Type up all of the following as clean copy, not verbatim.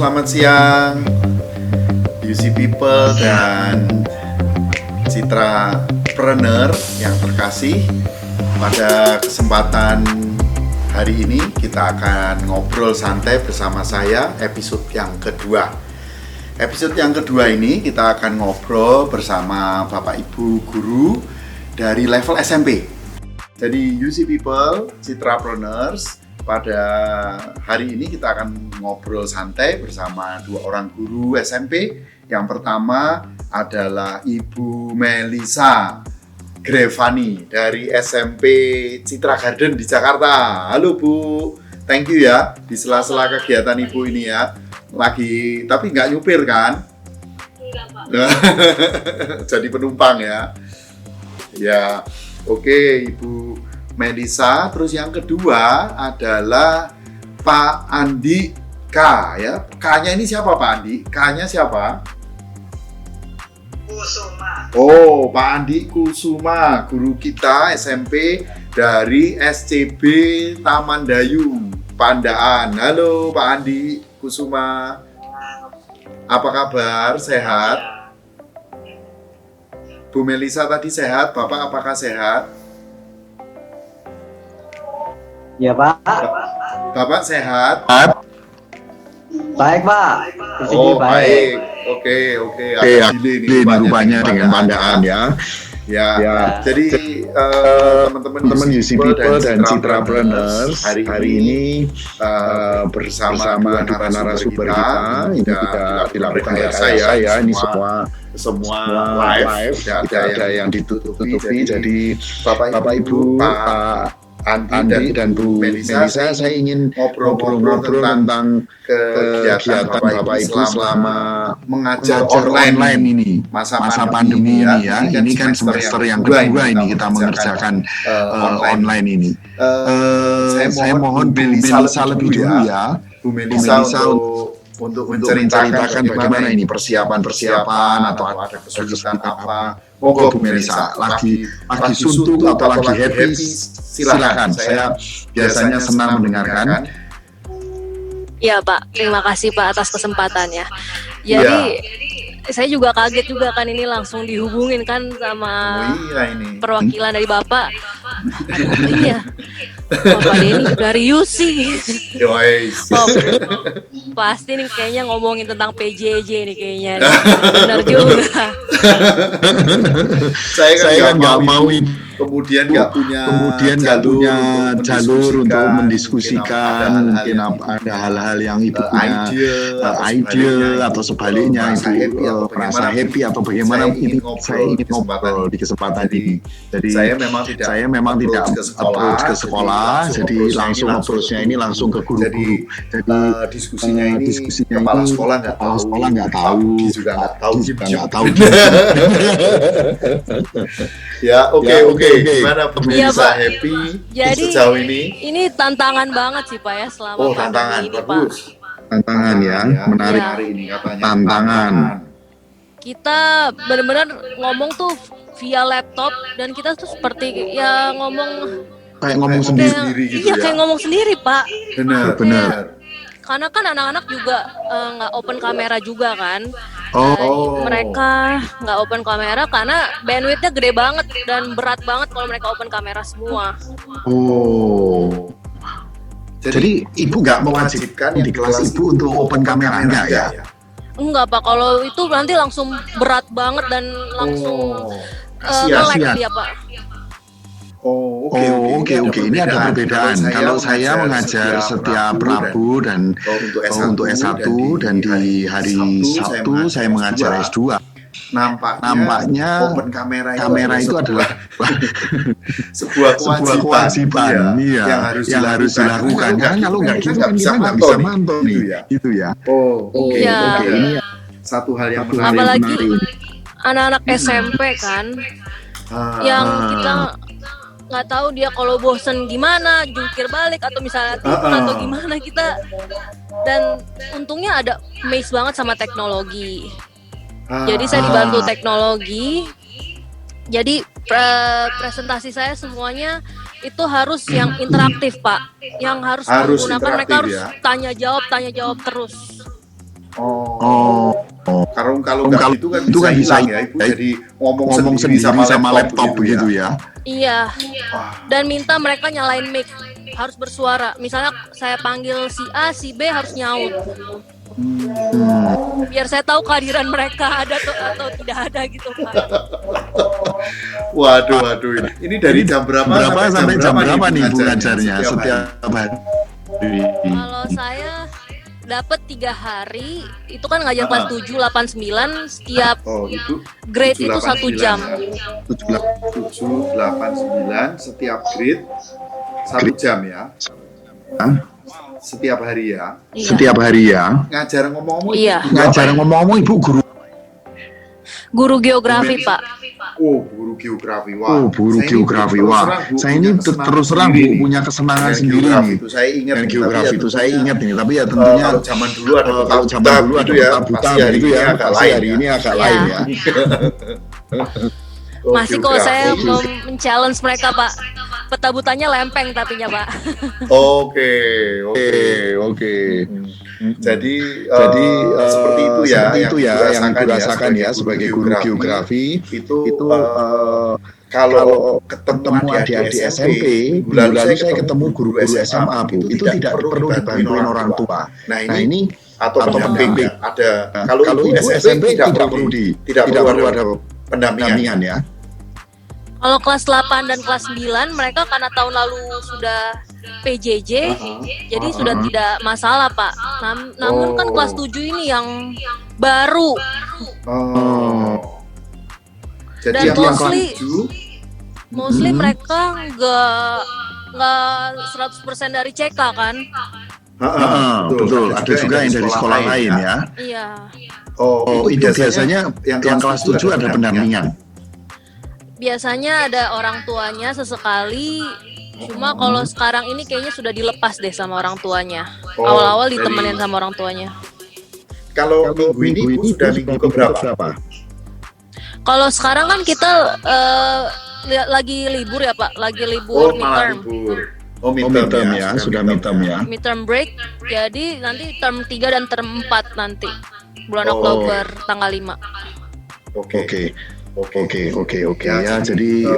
selamat siang UC People dan Citrapreneur yang terkasih. Pada kesempatan hari ini kita akan ngobrol santai bersama saya episode yang kedua. Episode yang kedua ini kita akan ngobrol bersama Bapak Ibu guru dari level SMP. Jadi UC People, Citrapreneurs, pada hari ini kita akan ngobrol santai bersama dua orang guru SMP. Yang pertama adalah Ibu Melisa Grevani dari SMP Citra Garden di Jakarta. Halo Bu, thank you ya di sela-sela kegiatan Ibu ini ya. Lagi, tapi nggak nyupir kan? Enggak Pak. Jadi penumpang ya. Ya, oke Ibu Melisa. Terus yang kedua adalah Pak Andi K ya. K-nya ini siapa Pak Andi? K-nya siapa? Kusuma. Oh, Pak Andi Kusuma, guru kita SMP dari SCB Taman Dayu, Pandaan. Halo Pak Andi Kusuma. Apa kabar? Sehat? Bu Melisa tadi sehat? Bapak apakah sehat? Ya Pak. Bapak sehat? Baik Pak. Di sini Oh, baik. Oke. Agak delay nih rupanya dengan Pandaan ya. Ya. Jadi teman-teman UC People dan Citrapreneurs hari ini bersama dua narasumber kita ini tidak dilakukan oleh saya. Ini semua live, tidak ada yang ditutupi. Jadi Bapak Ibu, Pak Andi dan Bu Melisa, saya ingin ngobrol-ngobrol tentang kegiatan Bapak Ibu selama mengajar online ini, masa pandemi ini ya. Ini kan semester yang kedua ini kita mengerjakan online ini. Saya mohon Bu Melisa lebih dulu ya. Bu Melisa untuk menceritakan bagaimana ini persiapan atau ada kesulitan apa. Monggo Bu Melisa, lagi suntuk atau lagi happy, silakan. Saya biasanya senang mendengarkan. Ya Pak, terima kasih Pak atas kesempatannya. Jadi saya juga kaget juga kan ini langsung dihubungin kan sama ini perwakilan dari Bapak. Iya. Bapak Denny dari UC. Oh, pasti nih kayaknya ngomongin tentang PJJ nih kayaknya. Benar juga. Saya kan nggak mau kemudian nggak punya jalur untuk mendiskusikan mungkin ada hal-hal yang Ibu punya ide atau sebaliknya Ibu merasa happy atau bagaimana. Ini saya ingin ngobrol di kesempatan ini. Jadi saya memang tidak approach ke sekolah, jadi langsung approach-nya ini langsung ke guru-guru. Jadi diskusinya ini kepala sekolah nggak tahu, juga nggak tahu. Ya, oke. Gimana pemirsa happy jadi, sejauh ini? Ini tantangan banget sih Pak ya selama pandemi ini Pak. Tantangan ya, menarik hari ini katanya. Tantangan. Kita benar-benar ngomong tuh via laptop dan kita tuh seperti ya Kayak ngomong sendiri gitu ya. Kayak ngomong sendiri Pak. Benar. Karena kan anak-anak juga nggak open kamera juga kan. Mereka nggak open kamera karena bandwidthnya gede banget dan berat banget kalau mereka open kamera semua. Oh. Jadi Ibu nggak mewajibkan di kelas Ibu untuk open kamera enggak ya? Enggak Pak, kalau itu nanti langsung berat banget dan langsung nge-lag dia Pak. Oke. Ini ada perbedaan. Kalau saya mengajar setiap Rabu dan untuk S1 dan di hari Sabtu saya mengajar S2. Nampaknya open kamera itu adalah sebuah kewajiban yang harus dilakukan. Karena kalau nggak gitu kan kita nggak bisa mantau nih. Gitu ya. Oke. Ini satu hal yang menarik. Apalagi anak-anak SMP kan, yang kita nggak tahu dia kalau bosen gimana jungkir balik atau misalnya tidur atau gimana kita. Dan untungnya ada amazed banget sama teknologi. Jadi saya dibantu teknologi. Jadi presentasi saya semuanya itu harus yang interaktif Pak, yang harus menggunakan mereka harus tanya jawab terus. Oh. Kalau nggak gitu kan bisa hilang ya, Ibu. Jadi ngomong sendiri sama laptop begitu ya. Iya. Dan minta mereka nyalain mic, harus bersuara. Misalnya saya panggil si A, si B harus nyaut. Biar saya tahu kehadiran mereka ada atau tidak ada gitu, Pak. Waduh. Ini dari jam berapa sampai jam berapa nih Bu ngajarnya setiap hari? Kalau saya dapat 3 hari, itu kan ngajar kelas 7, 8, 9, setiap grade itu 1 jam. 7, 8, 9, setiap grade 1 jam ya? Setiap hari ya? Iya. Setiap hari ya? Ngajar ngomong-ngomong? Iya. Ngajar ngomong-ngomong Ibu Guru geografi, Pak. Guru geografi. Wah. Guru geografi. Wah. Saya ini terus terang Bu punya kesenangan sendiri nih. Dan geografi itu saya ingat nih, tapi ya tentunya kalau zaman dulu ada peta buta gitu ya. Pasti hari ini agak lain ya. Masih kalau saya mau men-challenge mereka, Pak. Peta butanya lempeng tapinya, Pak. Oke. Jadi seperti itu ya yang dirasakan ya sebagai guru geografi itu kalau ketemu adik-adik SMP, bulan lalu saya ketemu guru SMA Bu, itu tidak perlu dibantuin orang tua. Nah ini atau pendamping ada. Kalau itu SMP tidak perlu ada pendampingan ya. Kalau kelas 8 dan kelas 9 mereka karena tahun lalu sudah PJJ, jadi sudah tidak masalah, Pak. Namun kan kelas 7 ini yang baru. Jadi dan mostly mereka nggak 100% dari CK kan? Betul. Ada juga yang dari sekolah lain ya. Iya. Itu biasanya yang kelas 7 ada pendampingan. Biasanya ada orang tuanya sesekali, cuma kalau sekarang ini kayaknya sudah dilepas deh sama orang tuanya. Awal-awal ditemenin sama orang tuanya. Kalau minggu ini sudah minggu keberapa? Kalau sekarang kan kita lagi libur ya Pak, lagi libur midterm. Midterm ya, sudah midterm ya. Midterm break, jadi nanti term 3 dan term 4 nanti, bulan Oktober tanggal 5. Oke ya. Jadi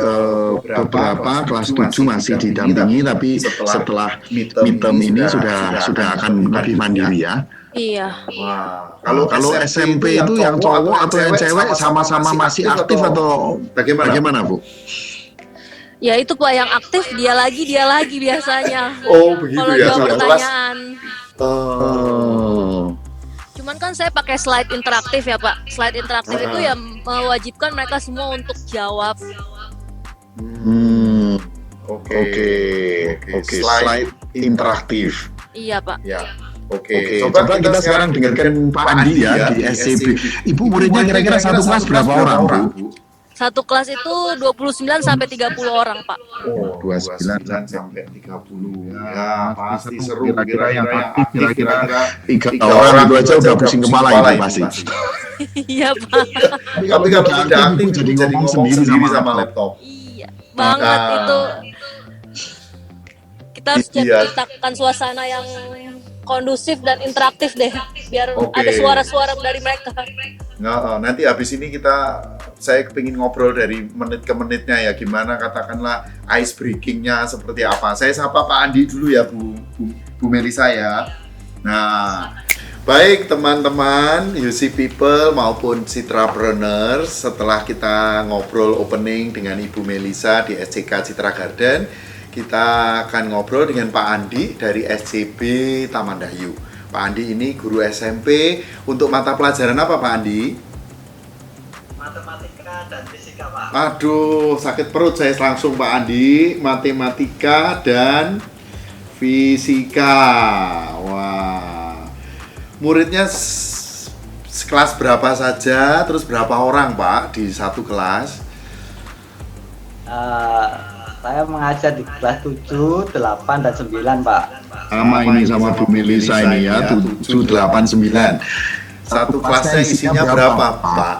beberapa kelas 7 masih didampingi, tapi setelah midterm ini sudah akan lebih mandiri ya. Iya. Wow. Kalau SMP itu yang cowok atau yang cewek sama-sama masih aktif atau bagaimana Bu? Ya itu Pak, yang aktif dia lagi biasanya. Begitu kalau ya. Kalau jawab pertanyaan. Cuman kan saya pakai slide interaktif ya Pak. Slide interaktif itu ya mewajibkan mereka semua untuk jawab. Oke. Slide interaktif. Iya Pak. Ya. Oke. Coba kita sekarang dengarkan Pak Andi ya di SCB. Ibu muridnya kira-kira satu kelas berapa orang Bu? Satu kelas itu 29 sampai 30 orang, Pak. 29 sampai 30. Ya, pasti seru. Kira-kira yang aktif, kira-kira 3 orang itu aja udah pusing kepala itu pasti. Iya, Pak. Tapi kalau tidak aktif jadi ngomong sendiri sama laptop. Iya, banget itu. Kita harus ciptakan suasana yang kondusif dan interaktif deh, biar ada suara-suara dari mereka. Nanti habis ini saya kepingin ngobrol dari menit ke menitnya ya, gimana katakanlah ice breakingnya seperti apa. Saya sapa Pak Andi dulu ya Bu Melisa ya. Nah, baik teman-teman UC People maupun Citrapreneurs, setelah kita ngobrol opening dengan Ibu Melisa di SCK Citra Garden, kita akan ngobrol dengan Pak Andi dari SCB Taman Dayu. Pak Andi ini guru SMP untuk mata pelajaran apa Pak Andi? Matematika dan fisika Pak. Aduh, sakit perut saya langsung Pak Andi. Matematika dan fisika. Wah. Muridnya sekelas berapa saja? Terus berapa orang Pak di satu kelas? Saya mengajar di kelas 7, 8, dan 9 Pak. Sama ini sama Bu Melisa ini ya, 7, 8, 9. Satu kelasnya isinya berapa Pak?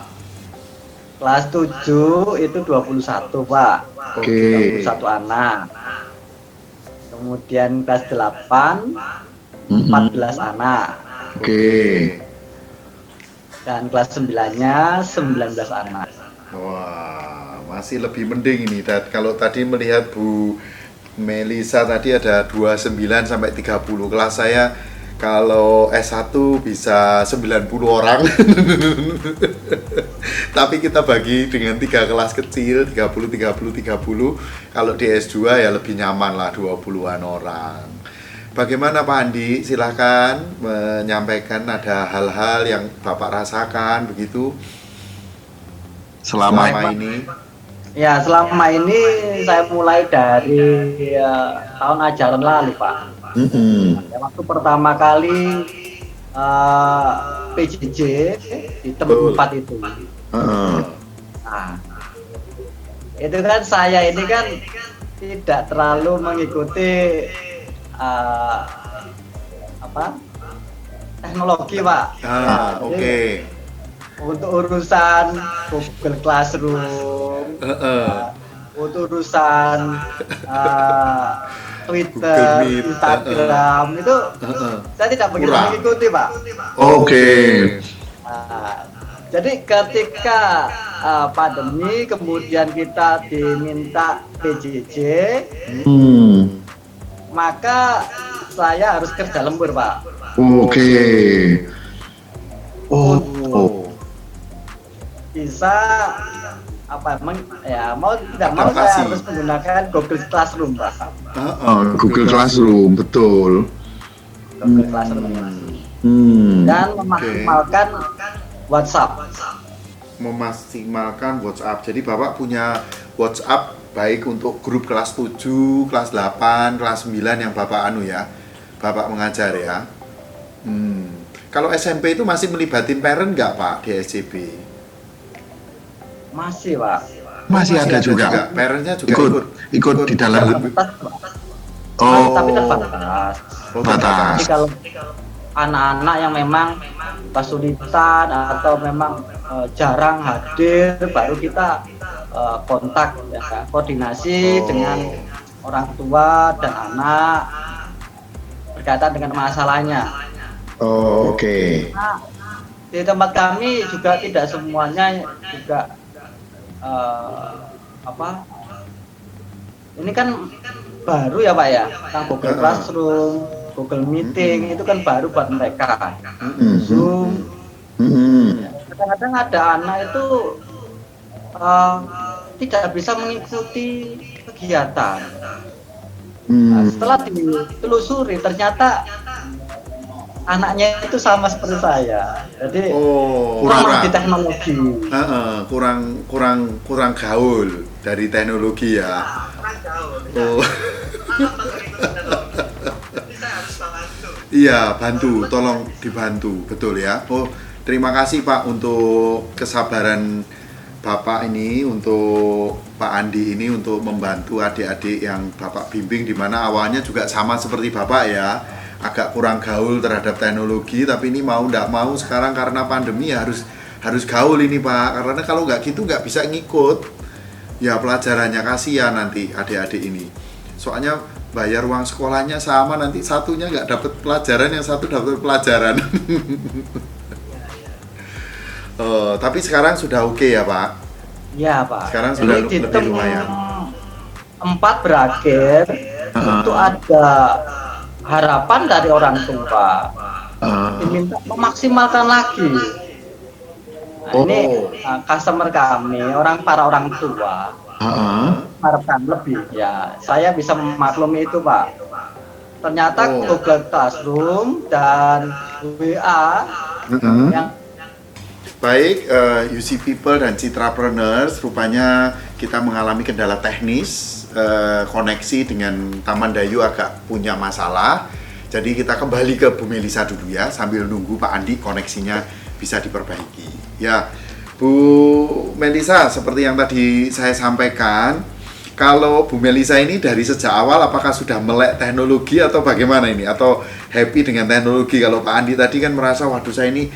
Kelas 7 itu 21 Pak. 21 anak. Kemudian kelas 8, 14 anak. Dan kelas 9-nya 19 anak. Wah, masih lebih mending ini. Dan kalau tadi melihat Bu Melisa tadi ada 29 sampai 30. Kelas saya kalau S1 bisa 90 orang. Tapi kita bagi dengan 3 kelas kecil, 30, 30, 30. Kalau di S2 ya lebih nyaman lah 20-an orang. Bagaimana Pak Andi? Silahkan menyampaikan ada hal-hal yang Bapak rasakan begitu selama ini. Ya, selama ini saya mulai dari tahun ajaran lalu, Pak. Ya, waktu pertama kali PJJ di tempat itu. Nah, itu kan saya ini kan tidak terlalu mengikuti teknologi, Pak. Oke. Untuk urusan Google Classroom, untuk urusan Twitter, Instagram itu saya tidak begitu mengikuti, Pak. Oke. Jadi ketika pandemi kemudian kita diminta PJJ, maka saya harus kerja lembur, Pak. Oke. Bisa mau tidak mau saya harus menggunakan Google Classroom, Pak. Google Classroom, betul. Google Classroom. Dan memaksimalkan WhatsApp. Memaksimalkan WhatsApp. Jadi Bapak punya WhatsApp baik untuk grup kelas 7, kelas 8, kelas 9 yang Bapak Bapak mengajar ya. Kalau SMP itu masih melibatin parent nggak Pak di SCB? Masih, Pak. Masih ada juga. Parentnya juga ikut di dalam. Tapi terbatas. Terbatas. Jadi kalau anak-anak yang memang kesulitan atau memang jarang hadir, baru kita kontak, ya, koordinasi dengan orang tua dan anak berkaitan dengan masalahnya. Oke. Nah, di tempat kami juga tidak semuanya juga ini kan baru ya Pak ya, tentang Google Classroom, Google Meeting itu kan baru buat mereka. Zoom. Kadang-kadang ada anak itu tidak bisa mengikuti kegiatan. Nah, setelah ditelusuri ternyata anaknya itu sama seperti saya, jadi kurang di teknologi. Kurang gaul dari teknologi ya. Iya, tolong dibantu, betul ya. Terima kasih Pak untuk kesabaran Bapak ini, untuk Pak Andi ini untuk membantu adik-adik yang Bapak bimbing, di mana awalnya juga sama seperti Bapak ya. Agak kurang gaul terhadap teknologi, tapi ini mau nggak mau sekarang karena pandemi ya harus gaul ini Pak, karena kalau nggak gitu nggak bisa ngikut ya pelajarannya, kasihan nanti adik-adik ini, soalnya bayar uang sekolahnya sama, nanti satunya nggak dapat pelajaran, yang satu dapat pelajaran. Tapi sekarang sudah oke ya Pak? Ya Pak. Sekarang sudah lebih lumayan. 4 berakhir, itu ada harapan dari orang tua, diminta memaksimalkan lagi. Nah, ini customer kami, para orang tua, harapan lebih. Ya, saya bisa memaklumi itu Pak. Ternyata Google Classroom dan WA yang baik, UC People dan Citrapreneurs, rupanya kita mengalami kendala teknis. Koneksi dengan Taman Dayu agak punya masalah. Jadi kita kembali ke Bu Melisa dulu ya, sambil nunggu Pak Andi koneksinya bisa diperbaiki. Ya, Bu Melisa, seperti yang tadi saya sampaikan, kalau Bu Melisa ini dari sejak awal apakah sudah melek teknologi atau bagaimana ini? Atau happy dengan teknologi? Kalau Pak Andi tadi kan merasa, waduh saya ini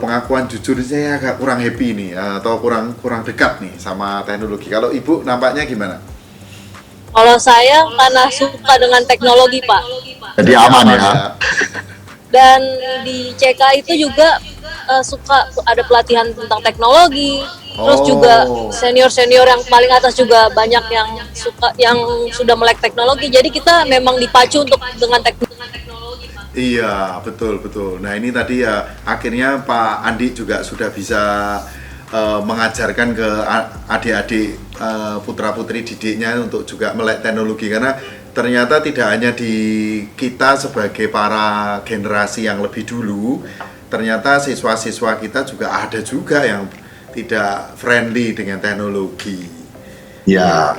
pengakuan jujur saya agak kurang happy nih, atau kurang dekat nih sama teknologi. Kalau Ibu nampaknya gimana? Kalau saya karena suka dengan teknologi Pak. Jadi aman ya. Dan di CK itu juga suka ada pelatihan tentang teknologi. Terus juga senior-senior yang paling atas juga banyak yang sudah melek teknologi. Jadi kita memang dipacu untuk dengan teknologi. Iya, betul betul. Nah ini tadi ya akhirnya Pak Andi juga sudah bisa mengajarkan ke adik-adik putra-putri didiknya untuk juga melek teknologi, karena ternyata tidak hanya di kita sebagai para generasi yang lebih dulu, ternyata siswa-siswa kita juga ada juga yang tidak friendly dengan teknologi. Ya.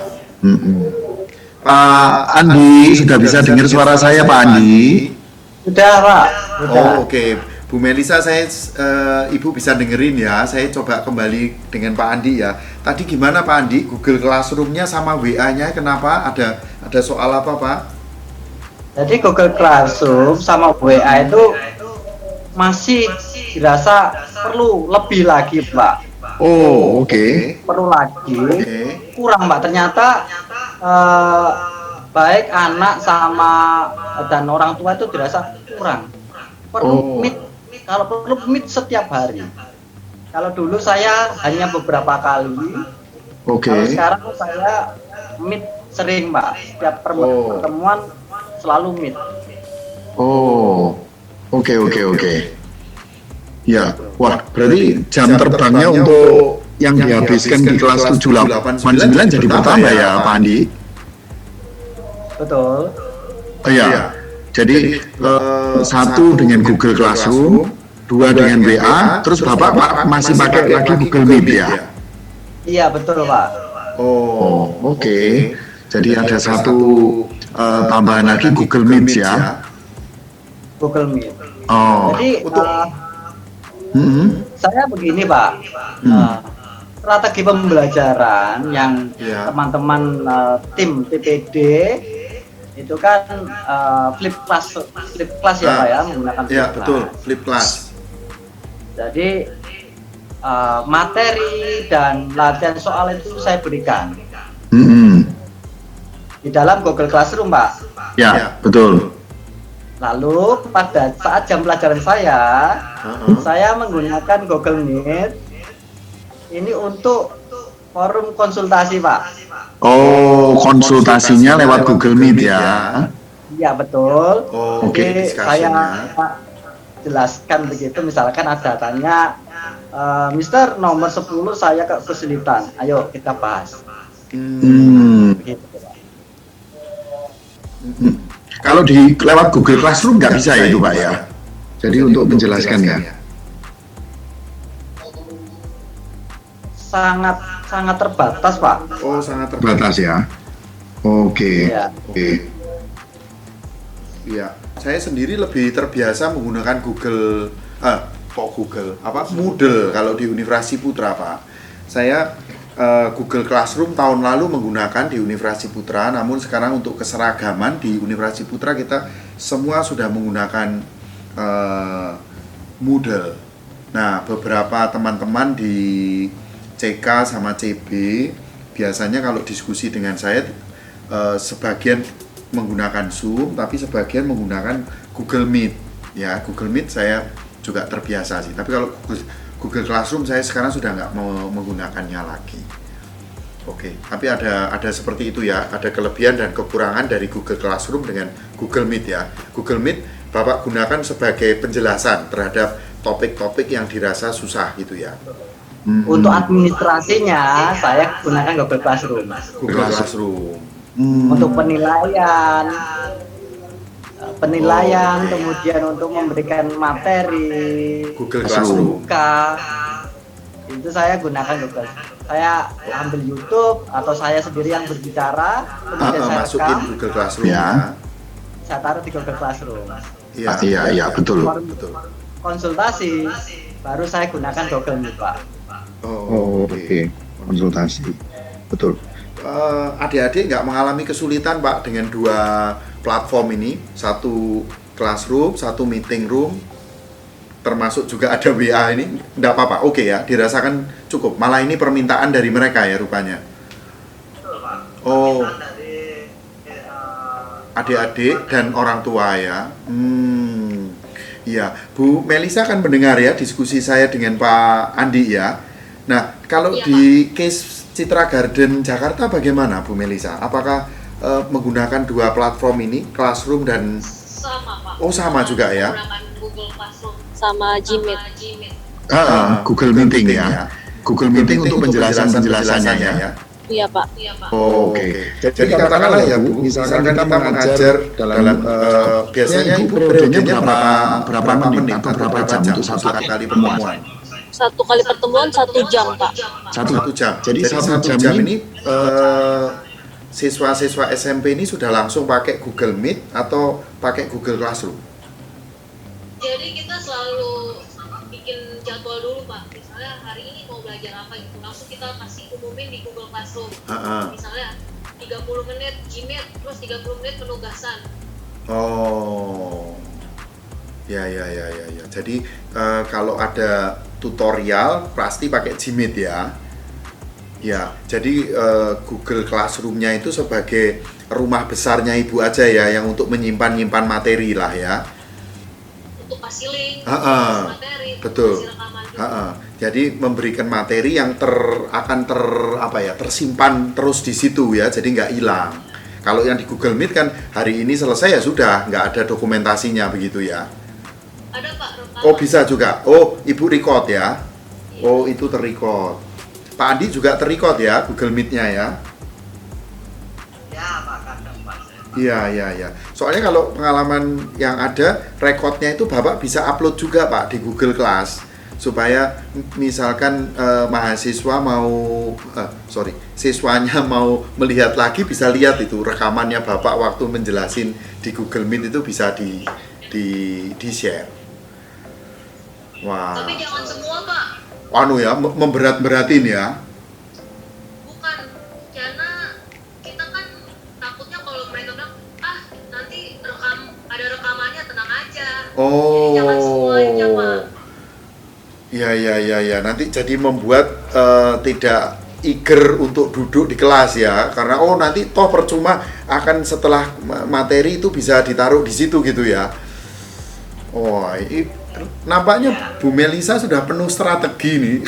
Pak Andi, sudah bisa dengar suara saya, Pak Andi? Sudah, Pak. Sudah. Oh, oke. Bu Melisa, Ibu bisa dengerin ya. Saya coba kembali dengan Pak Andi ya. Tadi gimana Pak Andi? Google Classroom-nya sama WA-nya kenapa? Ada soal apa, Pak? Jadi Google Classroom sama WA itu masih dirasa perlu lebih lagi, Pak. Oh, oke. Perlu lagi. Kurang, Pak. Ternyata baik anak sama dan orang tua itu dirasa kurang. Perlu meet, kalau perlu meet setiap hari. Kalau dulu saya hanya beberapa kali. Kalau sekarang saya meet sering, Pak. Setiap pertemuan selalu meet. Oke. Ya, wah, berarti jam terbangnya untuk yang dihabiskan di kelas 7, 8, 9 jadi bertambah ya, Pak Andi? Betul. Oh iya, jadi satu dengan Google Classroom, dua dengan WA, terus Bapak masih pakai lagi Google Meet ya? Iya, betul, Pak. Oke. Jadi ada satu tambahan lagi Google Meet ya? Google Meet. Jadi saya begini, Pak. Strategi pembelajaran yang teman-teman tim TPD itu kan flip class ya, Pak ya, menggunakan flip class. Betul, flip class. Jadi materi dan latihan soal itu saya berikan di dalam Google Classroom, Pak. Ya, betul. Lalu pada saat jam pelajaran saya menggunakan Google Meet ini untuk forum konsultasi, Pak. Oh, konsultasinya lewat Google Meet ya? Iya, betul. Oke, saya jelaskan begitu, misalkan ada tanya, Mister nomor 10 saya kesulitan, ayo kita bahas. Begitu, Pak. Kalau di lewat Google Classroom nggak bisa ya itu, Pak ya? Jadi untuk menjelaskan ya? Sangat terbatas, Pak. Oh, sangat Terbatas ya? Oke. Iya, saya sendiri lebih terbiasa menggunakan Moodle kalau di Universitas Putra, Pak. Saya Google Classroom tahun lalu menggunakan di Universitas Putra, namun sekarang untuk keseragaman di Universitas Putra kita semua sudah menggunakan Moodle. Nah, beberapa teman-teman di CK sama CB biasanya kalau diskusi dengan saya sebagian menggunakan Zoom, tapi sebagian menggunakan Google Meet. Ya, Google Meet saya juga terbiasa sih. Tapi kalau Google Classroom saya sekarang sudah nggak mau menggunakannya lagi. Oke, tapi ada seperti itu ya, ada kelebihan dan kekurangan dari Google Classroom dengan Google Meet ya. Google Meet Bapak gunakan sebagai penjelasan terhadap topik-topik yang dirasa susah gitu ya. Untuk administrasinya saya gunakan Google Classroom. Google Classroom. Untuk penilaian, kemudian untuk memberikan materi, Google Classroom. Itu saya gunakan Google. Saya ambil YouTube atau saya sendiri yang berbicara, kemudian saya masukin rekam, Google Classroom ya. saya taruh di Google Classroom. Iya, betul. Konsultasi baru saya gunakan Google Meet, Pak. Oke. Konsultasi, betul. Adik-adik nggak mengalami kesulitan, Pak, dengan dua platform ini, satu classroom, satu meeting room, termasuk juga ada WA ini, nggak apa-apa, oke ya, dirasakan cukup. Malah ini permintaan dari mereka ya rupanya. Adik-adik dan orang tua ya. Iya, Bu Melisa kan mendengar ya diskusi saya dengan Pak Andi ya. Nah, kalau Iya, di case Citra Garden Jakarta bagaimana Bu Melisa? Apakah menggunakan dua platform ini, Classroom dan sama Pak. oh sama juga ya? Menggunakan Google Classroom sama Gmeet. Google Meeting ya. Google Meeting untuk penjelasannya ya. Iya Pak. Oh, oke. Jadi katakanlah ya Bu, misalkan kita mengajar dalam biasanya Ibu periodenya berapa menit atau berapa jam untuk satu kali pertemuan? Satu kali pertemuan 1 jam Pak. Satu jam. Jadi satu jam ini siswa-siswa SMP ini sudah langsung pakai Google Meet atau pakai Google Classroom? Jadi kita selalu bikin jadwal dulu Pak. Misalnya hari ini mau belajar apa gitu, langsung kita kasih umumin di Google Classroom. Misalnya 30 menit Gmeet, terus 30 menit penugasan. Oh, ya. Jadi kalau ada tutorial pasti pakai Gmeet ya. Ya, jadi Google Classroom-nya itu sebagai rumah besarnya Ibu aja ya, yang untuk menyimpan materi lah ya. Untuk kasih link, kasih materi, betul. kasih rekaman juga. Jadi memberikan materi yang tersimpan terus di situ ya, jadi nggak hilang. Kalau yang di Google Meet kan hari ini selesai ya sudah, nggak ada dokumentasinya begitu ya. Ada Pak rekaman. Oh bisa juga. Oh Ibu record ya. Oh itu terrecord. Pak Andi juga terrecord ya Google Meet-nya ya. Ya Pak, kadang Pak. Iya. Soalnya kalau pengalaman yang ada, rekodnya itu Bapak bisa upload juga Pak di Google Class. Supaya misalkan siswanya mau melihat lagi bisa lihat itu rekamannya Bapak waktu menjelasin di Google Meet itu bisa di share. Wah. Tapi jangan semua Pak. Memberat-beratin ya. Bukan, karena kita kan takutnya kalau mereka bilang nanti ada rekamannya, tenang aja. Oh. Jadi jangan semuanya Pak. Ya. Nanti jadi membuat tidak eager untuk duduk di kelas ya. Karena nanti toh percuma akan setelah materi itu bisa ditaruh di situ gitu ya. Nampaknya Bu Melisa sudah penuh strategi nih.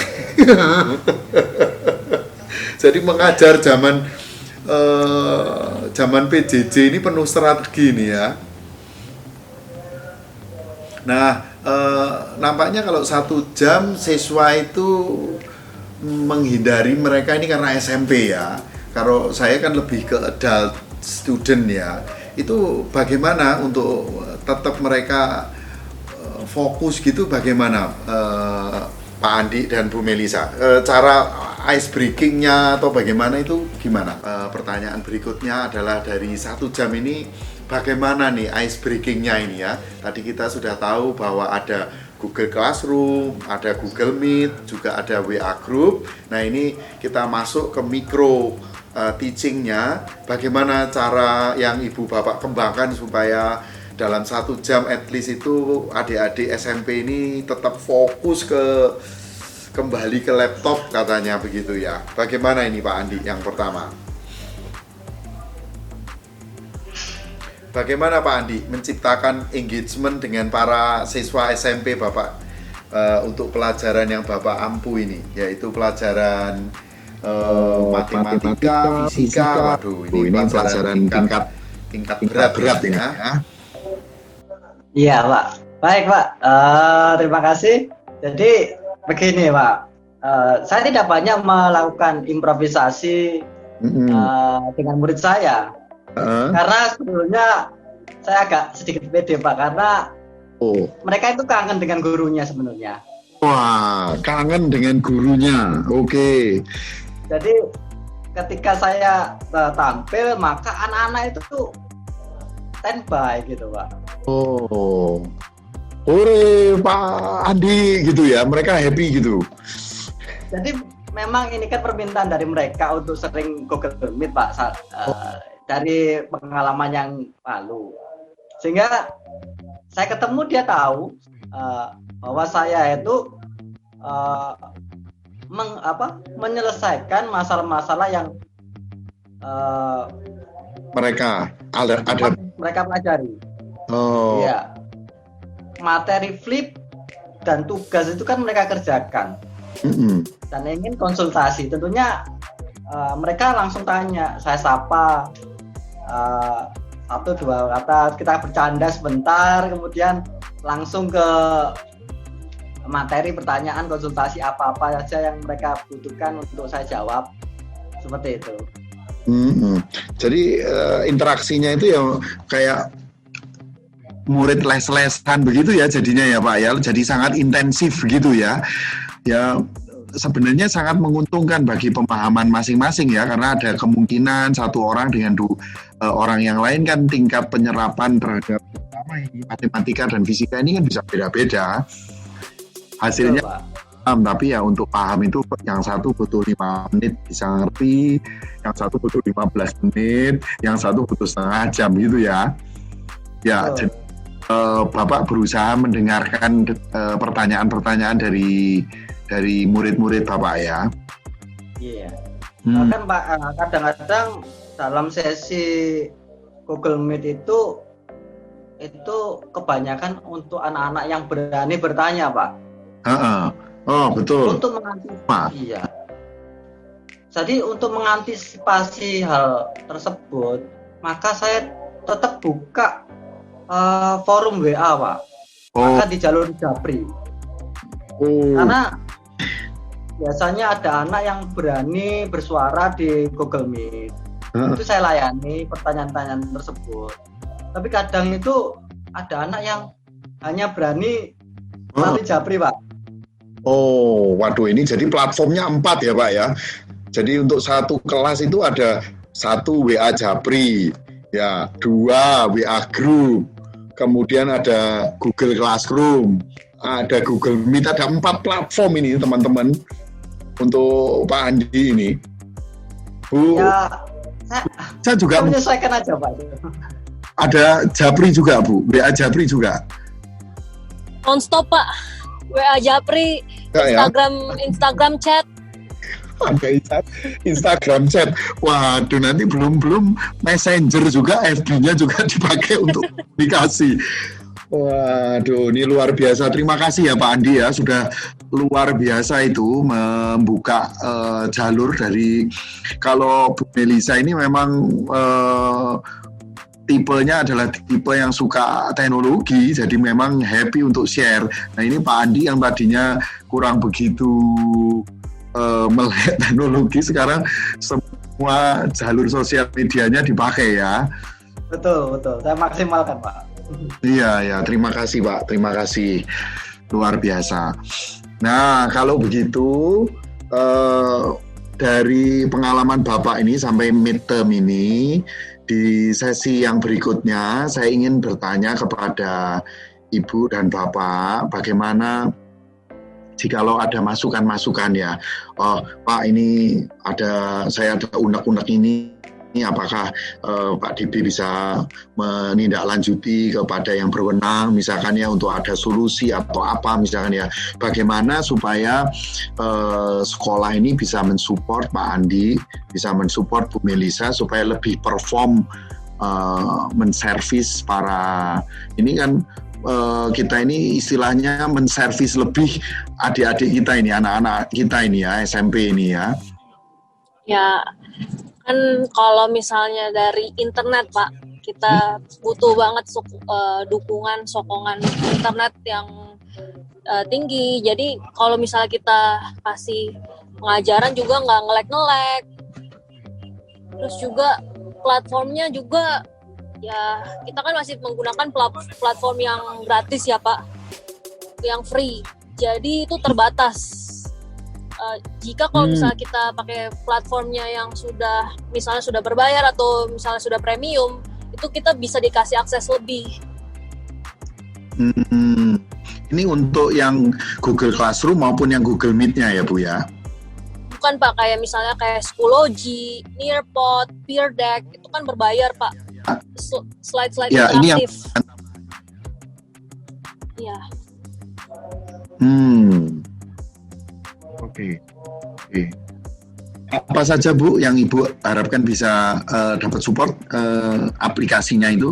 Jadi mengajar zaman PJJ ini penuh strategi nih ya. Nah, nampaknya kalau 1 jam siswa itu menghindari mereka ini karena SMP ya. Kalau saya kan lebih ke adult student ya. Itu bagaimana untuk tetap mereka fokus gitu, bagaimana Pak Andi dan Bu Melisa? Cara ice breaking-nya atau bagaimana itu gimana? Pertanyaan berikutnya adalah dari 1 jam ini bagaimana nih ice breaking-nya ini ya? Tadi kita sudah tahu bahwa ada Google Classroom, ada Google Meet, juga ada WA Group. Nah ini kita masuk ke micro teaching-nya. Bagaimana cara yang Ibu Bapak kembangkan supaya dalam 1 jam at least itu adik-adik SMP ini tetap fokus kembali ke laptop katanya begitu ya. Bagaimana ini Pak Andi yang pertama? Bagaimana Pak Andi menciptakan engagement dengan para siswa SMP Bapak untuk pelajaran yang Bapak ampu ini, yaitu pelajaran matematika, fisika. Waduh, ini pelajaran tingkat berat ya. Iya Pak, baik Pak, terima kasih. Jadi begini Pak, saya tidak banyak melakukan improvisasi dengan murid saya, karena sebetulnya saya agak sedikit pede Pak, karena mereka itu kangen dengan gurunya sebenarnya. Wah, kangen dengan gurunya, oke. Jadi ketika saya tampil, maka anak-anak itu tuh standby gitu Pak. Hore Pak Andi gitu ya, mereka happy gitu. Jadi memang ini kan permintaan dari mereka untuk sering Google Meet Pak, dari pengalaman yang lalu. Sehingga saya ketemu, dia tahu bahwa saya itu menyelesaikan masalah-masalah yang mereka ada mereka pelajari. Oh. Iya. materi flip dan tugas itu kan mereka kerjakan. Dan ingin konsultasi, tentunya mereka langsung tanya, saya sapa, 1-2 kata, kita bercanda sebentar, kemudian langsung ke materi pertanyaan konsultasi apa-apa saja yang mereka butuhkan untuk saya jawab, seperti itu. Jadi interaksinya itu ya kayak murid les-lesan begitu ya jadinya ya Pak ya, jadi sangat intensif gitu ya. Ya sebenarnya sangat menguntungkan bagi pemahaman masing-masing ya, karena ada kemungkinan satu orang dengan orang yang lain kan tingkat penyerapan terhadap matematika dan fisika ini kan bisa beda-beda hasilnya. Tapi ya untuk paham itu yang satu butuh 5 menit bisa ngerti, yang satu butuh 15 menit, yang satu butuh setengah jam gitu ya. Ya, jadi Bapak berusaha mendengarkan pertanyaan-pertanyaan dari murid-murid Bapak ya. Iya. Bahkan Pak, kadang-kadang dalam sesi Google Meet itu kebanyakan untuk anak-anak yang berani bertanya, Pak. Oh, betul. Untuk mengantisipasi, iya. Jadi untuk mengantisipasi hal tersebut, maka saya tetap buka forum WA, Pak. Maka di jalur Japri. Karena biasanya ada anak yang berani bersuara di Google Meet. Itu saya layani pertanyaan-pertanyaan tersebut. Tapi kadang itu ada anak yang hanya berani melalui Japri, Pak. Oh, waduh, ini jadi platformnya 4 ya Pak ya. Jadi untuk satu kelas itu ada 1 WA Japri, ya 2 WA Group, kemudian ada Google Classroom, ada Google Meet, ada 4 platform ini teman-teman untuk Pak Andi ini. Bu, ya, saya juga menyesuaikan aja Pak. Ada Japri juga Bu, WA Japri juga. Non-stop Pak, WA Japri, Instagram chat. Ada Instagram chat. Waduh, nanti belum Messenger juga, FB-nya juga dipakai untuk komunikasi. Waduh, ini luar biasa. Terima kasih ya Pak Andi ya, sudah luar biasa itu membuka jalur dari, kalau Bu Melisa ini memang tipenya adalah tipe yang suka teknologi, jadi memang happy untuk share. Nah ini Pak Andi yang tadinya kurang begitu melek teknologi, sekarang semua jalur sosial medianya dipakai ya. Betul, saya maksimalkan Pak. Iya, terima kasih Pak, terima kasih, luar biasa. Nah kalau begitu dari pengalaman Bapak ini sampai midterm ini, di sesi yang berikutnya saya ingin bertanya kepada Ibu dan Bapak, bagaimana jikalau ada masukan-masukan ya, Pak ini saya ada unek-unek ini apakah Pak Dibi bisa menindaklanjuti kepada yang berwenang, misalkan ya untuk ada solusi atau apa misalkan ya, bagaimana supaya sekolah ini bisa mensupport Pak Andi, bisa mensupport Bu Melisa supaya lebih perform menservis para ini kan. Kita ini istilahnya menservis lebih adik-adik kita ini, anak-anak kita ini ya, SMP ini ya. Ya, kan kalau misalnya dari internet Pak, kita butuh banget dukungan, sokongan internet yang tinggi. Jadi kalau misalnya kita kasih pengajaran juga nggak nge-lag. Terus juga platformnya juga, ya kita kan masih menggunakan platform yang gratis ya Pak, yang free, jadi itu terbatas. Jika kalau misalnya kita pakai platformnya yang misalnya sudah berbayar atau misalnya sudah premium, itu kita bisa dikasih akses lebih. Ini untuk yang Google Classroom maupun yang Google Meet-nya ya Bu ya? Bukan Pak, kayak misalnya kayak Schoology, Nearpod, Peer Deck, itu kan berbayar Pak. Slide-slide ya, interaktif. Ini yang... Oke. Apa saja Bu yang Ibu harapkan bisa dapat support aplikasinya itu?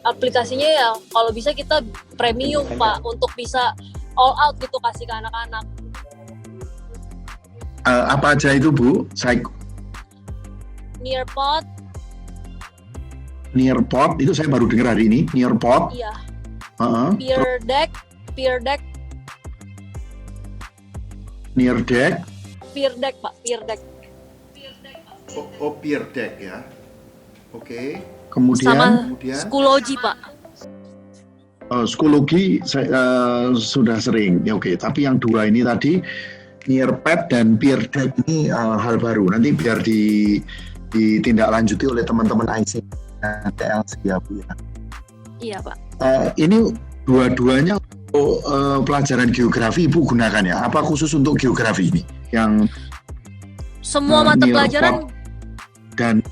aplikasinya ya kalau bisa kita premium Pak untuk bisa all out gitu kasih ke anak-anak. Apa aja itu Bu? Nearpod. Nearpod itu saya baru dengar hari ini. Nearpod. Iya. Peer Deck. Near Deck. Peer Deck Pak, Peer Deck. Peer Deck ya. Oke. Kemudian Schoology Pak. Schoology sudah sering. Ya oke, tapi yang dua ini tadi Nearpad dan Peer Deck ini hal baru. Nanti biar ditindaklanjuti oleh teman-teman IC TLC ya Bu ya. Iya Pak. Ini dua-duanya untuk pelajaran geografi Ibu gunakan ya? Apa khusus untuk geografi ini? Yang semua mata pelajaran dan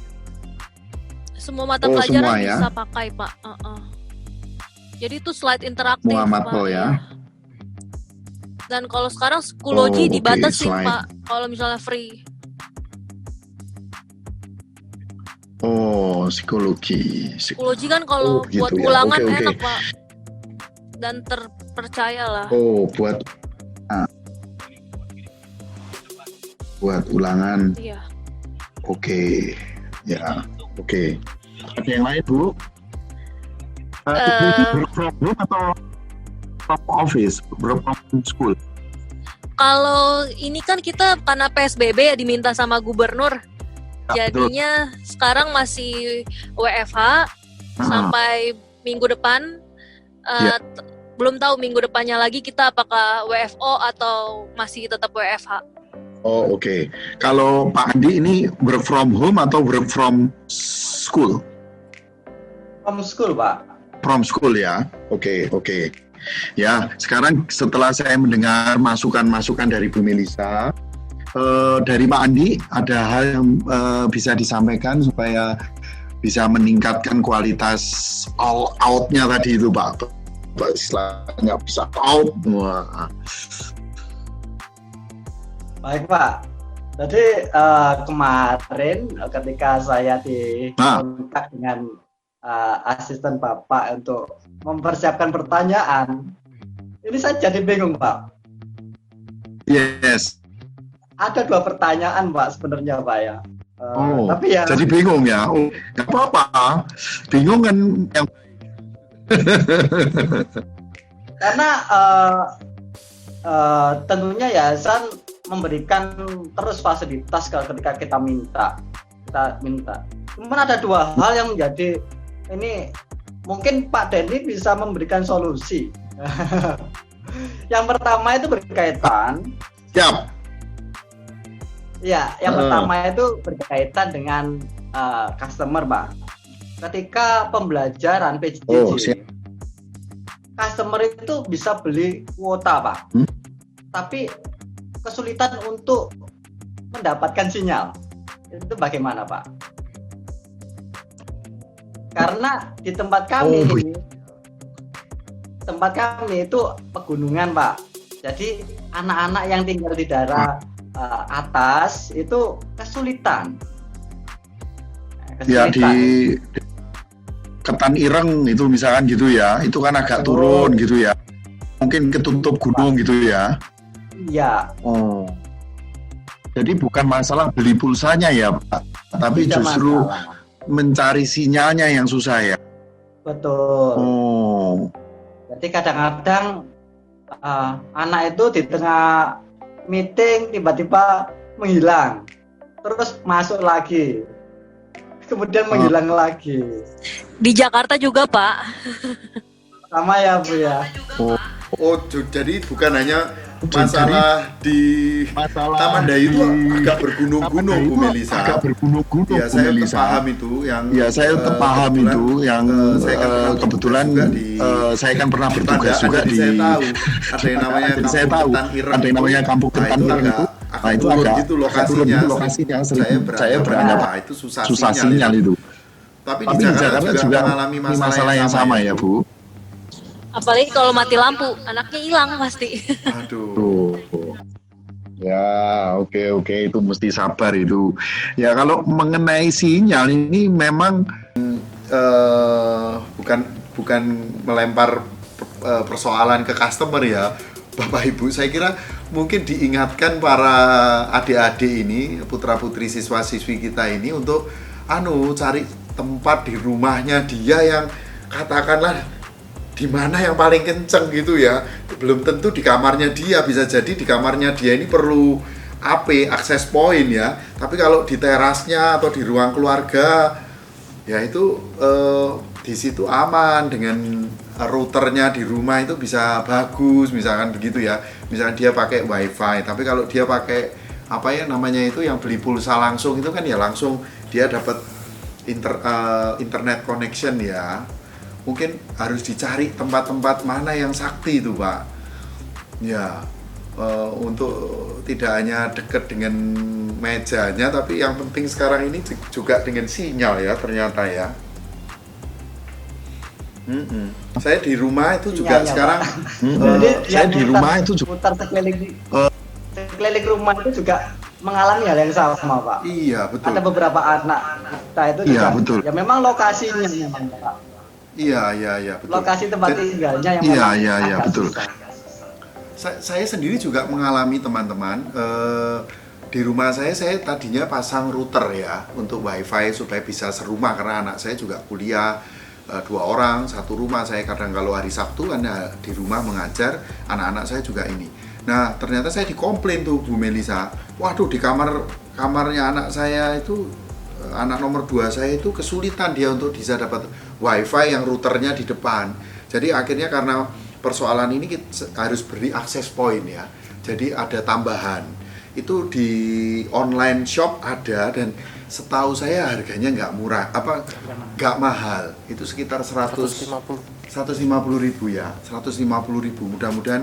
semua mata pelajaran semua, bisa pakai Pak. Jadi itu slide interaktif Pak ya. Dan kalau sekarang Schoology dibatasi Pak. Kalau misalnya free. Schoology kan kalau buat gitu ulangan ya. enak Pak. Dan terpercayalah. Buat ulangan. Iya. Oke. Ada yang lain Bu? Work from home atau from office, work from school? Kalau ini kan kita karena PSBB ya diminta sama gubernur. Jadinya sekarang masih WFH sampai minggu depan. Belum tahu minggu depannya lagi kita apakah WFO atau masih tetap WFH. Oke. Kalau Pak Andi ini work from home atau work from school? From school Pak. From school ya. Oke. Ya, sekarang setelah saya mendengar masukan-masukan dari Bu Melisa, dari Pak Andi ada hal yang bisa disampaikan supaya bisa meningkatkan kualitas all out-nya tadi itu Pak. Istilahnya bisa out. Baik Pak. Jadi kemarin ketika saya dikontak dengan asisten Bapak untuk mempersiapkan pertanyaan, ini saya jadi bingung Pak. Yes. Ada 2 pertanyaan Pak sebenarnya Pak ya. Tapi ya. Jadi bingung ya. Nggak apa-apa. Bingung kan yang. Karena tentunya yayasan memberikan terus fasilitas ketika kita minta. Cuman ada 2 hal yang menjadi ini mungkin Pak Denny bisa memberikan solusi. Yang pertama itu berkaitan. Siap. Ya, yang pertama itu berkaitan dengan customer Pak. Ketika pembelajaran PJJ, customer itu bisa beli kuota Pak. Tapi kesulitan untuk mendapatkan sinyal. Itu bagaimana Pak? Karena di tempat kami itu pegunungan Pak. Jadi anak-anak yang tinggal di daerah atas itu kesulitan. Ya di Ketan Ireng itu misalkan gitu ya, itu kan agak turun gitu ya. Mungkin ketutup gunung gitu ya. Iya. Jadi bukan masalah beli pulsanya ya Pak, tapi tidak justru mencari sinyalnya yang susah ya. Betul. Jadi kadang-kadang anak itu di tengah meeting tiba-tiba menghilang, terus masuk lagi, kemudian menghilang lagi. Di Jakarta juga Pak. Sama ya Bu ya. Jadi bukan hanya masalah di Taman Dayu itu agak bergunung-gunung Bu Melisa. Agak bergunung-gunung. Ya saya paham itu yang. Ya saya paham itu yang kebetulan saya kan pernah bertugas juga di. Saya tahu ada yang namanya Kampung Ketan Ireng. Ada yang namanya Kampung Ketan Ireng itu. Nah itu agak gitu lokasinya. Saya beranggap itu susah sinyal itu. Tapi di Jakarta juga mengalami masalah yang sama ya Bu. Apalagi kalau mati lampu, anaknya hilang pasti. Aduh. Ya, oke, itu mesti sabar itu. Ya kalau mengenai sinyal ini memang bukan melempar persoalan ke customer ya, Bapak Ibu. Saya kira mungkin diingatkan para adik-adik ini, putra-putri siswa-siswi kita ini untuk cari tempat di rumahnya dia yang katakanlah di mana yang paling kenceng gitu ya. Belum tentu di kamarnya dia, bisa jadi di kamarnya dia ini perlu akses point ya. Tapi kalau di terasnya atau di ruang keluarga ya itu di situ aman, dengan routernya di rumah itu bisa bagus, misalkan begitu ya. Misalkan dia pakai wifi, tapi kalau dia pakai itu yang beli pulsa langsung, itu kan ya langsung dia dapat internet connection ya. Mungkin harus dicari tempat-tempat mana yang sakti itu Pak ya, untuk tidak hanya dekat dengan mejanya, tapi yang penting sekarang ini juga dengan sinyal ya ternyata ya. Saya di rumah itu juga sekarang saya di rumah itu juga putar sekeliling rumah itu juga mengalami hal yang sama Pak. Iya betul. Ada beberapa anak kita itu juga, betul. Ya memang lokasinya memang Pak. Iya betul. Lokasi tempat tinggalnya yang iya betul. Saya sendiri juga mengalami teman-teman, di rumah saya tadinya pasang router ya untuk wifi supaya bisa serumah, karena anak saya juga kuliah 2 orang satu rumah. Saya kadang kalau hari Sabtu kan di rumah mengajar, anak-anak saya juga ini. Nah ternyata saya dikomplain tuh Bu Melisa, waduh di kamarnya anak saya itu, anak nomor 2 saya itu kesulitan dia untuk bisa dapat wifi yang routernya di depan. Jadi akhirnya karena persoalan ini kita harus beri akses point ya. Jadi ada tambahan. Itu di online shop ada, dan setahu saya harganya nggak murah, nggak mahal. Itu sekitar 150.000 ya, 150.000. Mudah-mudahan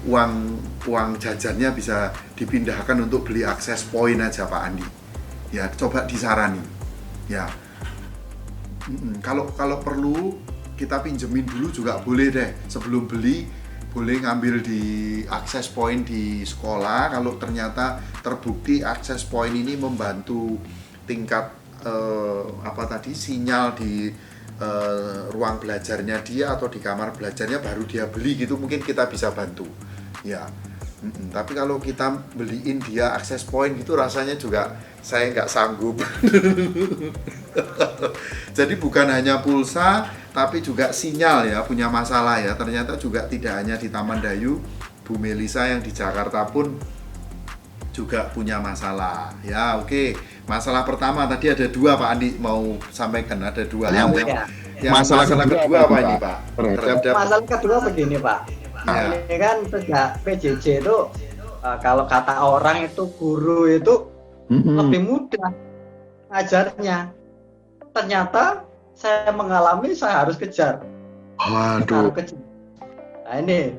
uang jajannya bisa dipindahkan untuk beli akses point aja Pak Andi. Ya, coba disarani. Ya. Kalau perlu kita pinjemin dulu juga boleh deh. Sebelum beli boleh ngambil di akses point di sekolah. Kalau ternyata terbukti akses point ini membantu tingkat sinyal di ruang belajarnya dia atau di kamar belajarnya, baru dia beli gitu, mungkin kita bisa bantu. Ya. Tapi kalau kita beliin dia akses point gitu rasanya juga saya nggak sanggup. Jadi bukan hanya pulsa tapi juga sinyal ya punya masalah ya. Ternyata juga tidak hanya di Taman Dayu, Bu Melisa yang di Jakarta pun juga punya masalah. Ya oke. Masalah pertama tadi ada 2 Pak Andi mau sampaikan, ada 2. Masalah kedua apa ini Pak? Masalah kedua begini Pak. Nah, ini kan sejak PJJ itu kalau kata orang itu guru itu lebih mudah ngajarnya. Ternyata saya mengalami saya harus kejar. Waduh. Nah ini,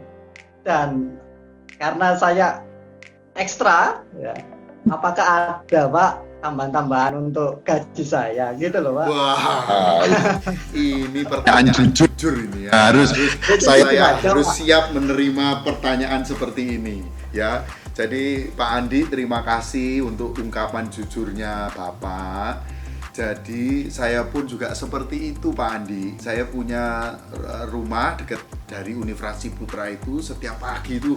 dan karena saya ekstra ya, apakah ada Pak tambahan-tambahan untuk gaji saya gitu loh Pak? Wah, ini pertanyaan jujur ini ya. Saya harus siap menerima pertanyaan seperti ini ya. Jadi Pak Andi, terima kasih untuk ungkapan jujurnya Bapak. Jadi saya pun juga seperti itu Pak Andi. Saya punya rumah dekat dari Universitas Putra itu. Setiap pagi itu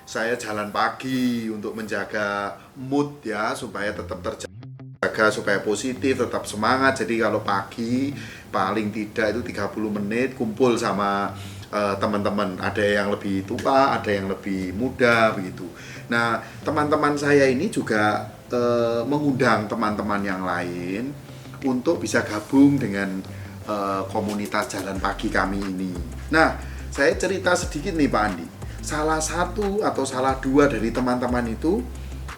saya jalan pagi untuk menjaga mood ya, supaya tetap terjaga, supaya positif, tetap semangat. Jadi kalau pagi paling tidak itu 30 menit kumpul sama teman-teman. Ada yang lebih tua, ada yang lebih muda begitu. Nah, teman-teman saya ini juga mengundang teman-teman yang lain untuk bisa gabung dengan komunitas jalan pagi kami ini. Nah, saya cerita sedikit nih Pak Andi. Salah satu atau salah 2 dari teman-teman itu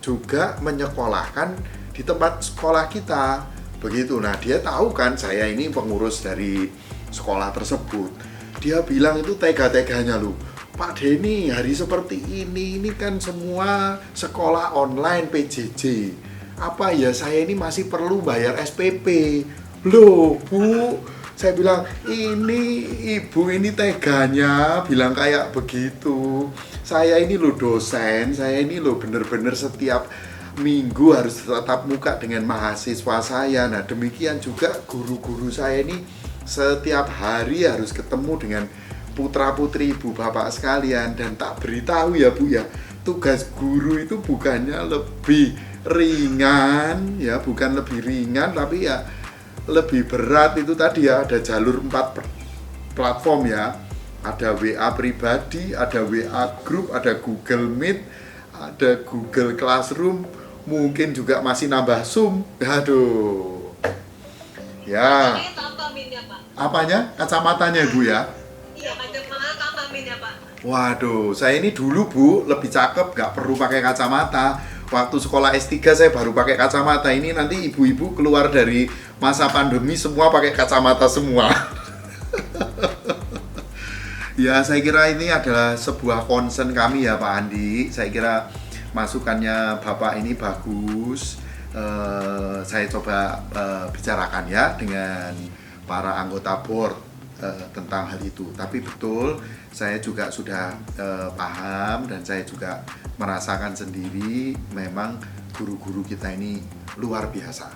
juga menyekolahkan di tempat sekolah kita. Begitu. Nah, dia tahu kan saya ini pengurus dari sekolah tersebut. Dia bilang itu tega-teganya loh. Pak Denny, hari seperti ini kan semua sekolah online PJJ. Apa ya saya ini masih perlu bayar SPP? Loh, Bu, saya bilang, ini ibu ini teganya bilang kayak begitu. Saya ini loh dosen, saya ini loh bener-bener setiap minggu harus tatap muka dengan mahasiswa saya. Nah demikian juga guru-guru saya ini setiap hari harus ketemu dengan putra-putri ibu bapak sekalian. Dan tak beritahu ya Bu ya, tugas guru itu bukannya lebih ringan ya, bukan lebih ringan tapi ya lebih berat. Itu tadi ya, ada jalur 4 platform ya, ada WA pribadi, ada WA group, ada Google Meet, ada Google Classroom, mungkin juga masih nambah Zoom. Aduh ya, apanya? Kacamatanya Bu ya? Iya, kacamata apa minnya Pak? Waduh, saya ini dulu Bu lebih cakep, nggak perlu pakai kacamata. Waktu sekolah S3 saya baru pakai kacamata. Ini nanti ibu-ibu keluar dari masa pandemi semua pakai kacamata semua. Ya, saya kira ini adalah sebuah concern kami ya Pak Andi. Saya kira masukannya Bapak ini bagus. Saya coba bicarakan ya dengan para anggota board tentang hal itu. Tapi betul, saya juga sudah paham dan saya juga merasakan sendiri memang guru-guru kita ini luar biasa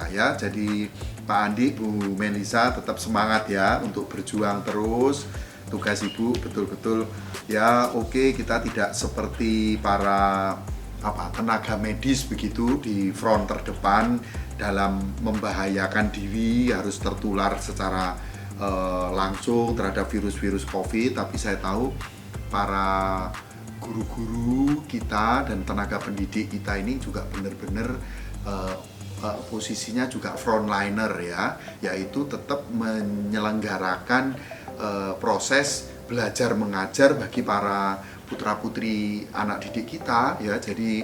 ya. Jadi Pak Andi, Bu Melisa tetap semangat ya untuk berjuang terus. Tugas Ibu betul-betul ya, oke, kita tidak seperti para tenaga medis begitu di front terdepan dalam membahayakan diri, harus tertular secara langsung terhadap virus-virus COVID. Tapi saya tahu para guru-guru kita dan tenaga pendidik kita ini juga benar-benar posisinya juga frontliner ya, yaitu tetap menyelenggarakan proses belajar mengajar bagi para putra-putri anak didik kita ya. Jadi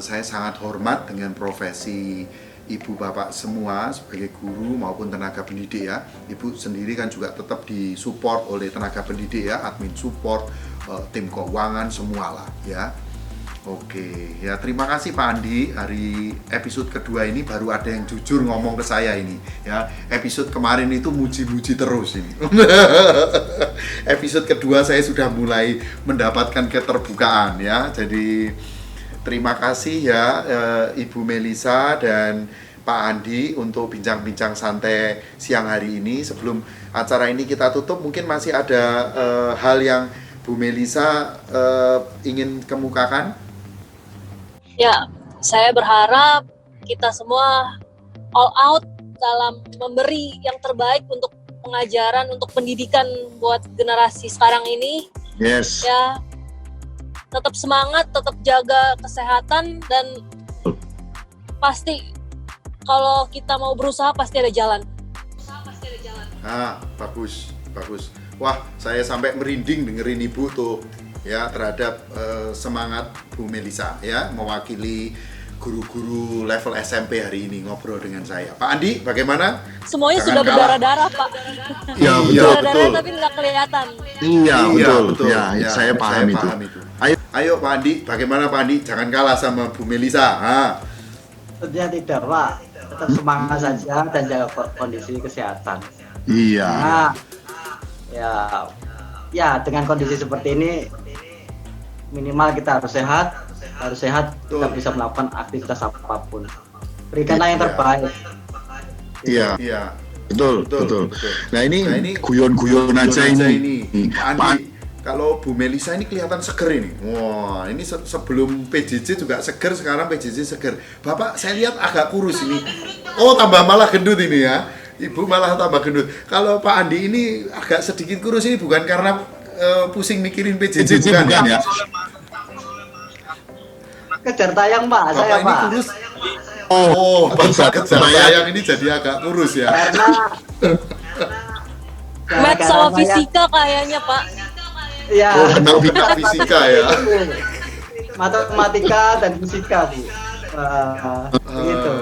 saya sangat hormat dengan profesi ibu bapak semua sebagai guru maupun tenaga pendidik ya. Ibu sendiri kan juga tetap disupport oleh tenaga pendidik ya, admin support, tim keuangan semualah ya. Oke, ya terima kasih Pak Andi. Hari episode kedua ini baru ada yang jujur ngomong ke saya ini ya. Episode kemarin itu muji-muji terus ini. Episode kedua saya sudah mulai mendapatkan keterbukaan ya. Jadi terima kasih ya Ibu Melisa dan Pak Andi untuk bincang-bincang santai siang hari ini. Sebelum acara ini kita tutup, mungkin masih ada hal yang Bu Melisa ingin kemukakan? Ya, saya berharap kita semua all out dalam memberi yang terbaik untuk pengajaran, untuk pendidikan buat generasi sekarang ini. Yes. Ya, tetap semangat, tetap jaga kesehatan, dan pasti kalau kita mau berusaha pasti ada jalan. Bagus. Wah, saya sampai merinding dengerin Ibu tuh ya terhadap semangat Bu Melisa ya, mewakili guru-guru level SMP hari ini ngobrol dengan saya. Pak Andi, bagaimana? Semuanya sudah berdarah-darah, Pak. Iya, berdarah-darah betul. tapi nggak kelihatan. Iya, betul. Ya, Saya paham itu. Ayo Pak Andi, bagaimana Pak Andi? Jangan kalah sama Bu Melisa. Tentunya tidak Pak, tetap semangat saja dan jaga kondisi kesehatan. Iya. Nah, ya dengan kondisi seperti ini minimal kita harus sehat, kita bisa melakukan aktivitas apapun. Berikanlah yang terbaik. Iya. Betul. Nah ini guyon-guyon aja ini. Pak Andi, kalau Bu Melisa ini kelihatan seger ini. Wah, ini sebelum PJJ juga seger, sekarang PJJ seger. Bapak saya lihat agak kurus ini. Oh, tambah malah gendut ini ya. Ibu malah tambah gendut. Kalau Pak Andi ini agak sedikit kurus ini bukan karena pusing mikirin PJJ bukan ya? Kejar tayang Pak, Bapak saya ini Pak. kurus. Oh, Bapak kejar tayang ini jadi agak kurus ya. Karena Math sama fisika kayaknya, Pak. Iya. Oh, kena fisika ya. Matematika dan fisika, Bu. Gitu.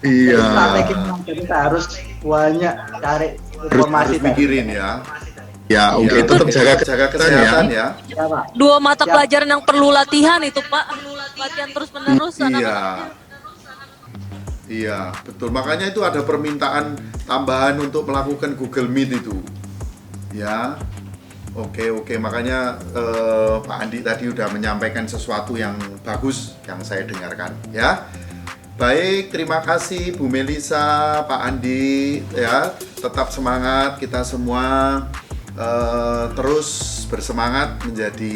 Iya. Strategi kita harus banyak cari informasi. Harus mikirin ya. Ya, oke, tetap jaga kesehatan ya. Ya, Pak. Dua mata pelajaran yang perlu latihan itu, Pak. Latihan terus-menerus anak-anak. Iya, betul. Makanya itu ada permintaan tambahan untuk melakukan Google Meet itu. Ya. Oke. Makanya Pak Andi tadi udah menyampaikan sesuatu yang bagus yang saya dengarkan, ya. Baik, terima kasih Bu Melisa, Pak Andi, ya. Tetap semangat kita semua, terus bersemangat menjadi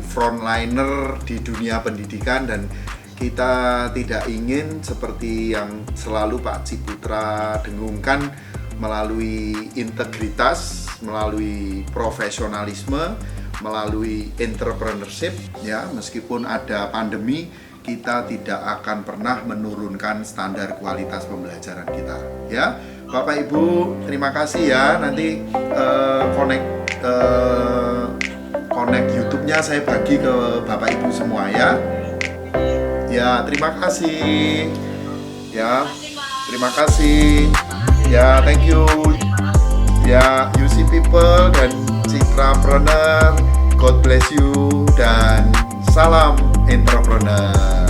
frontliner di dunia pendidikan, dan kita tidak ingin seperti yang selalu Pak Ciputra dengungkan, melalui integritas, melalui profesionalisme, melalui entrepreneurship, ya, meskipun ada pandemi, kita tidak akan pernah menurunkan standar kualitas pembelajaran kita, ya. Bapak Ibu, terima kasih ya. Nanti connect YouTube-nya saya bagi ke Bapak Ibu semua ya. Ya, terima kasih. Ya, terima kasih. Ya, thank you. Ya, UC People dan Citrapreneur, God bless you dan salam entrepreneur.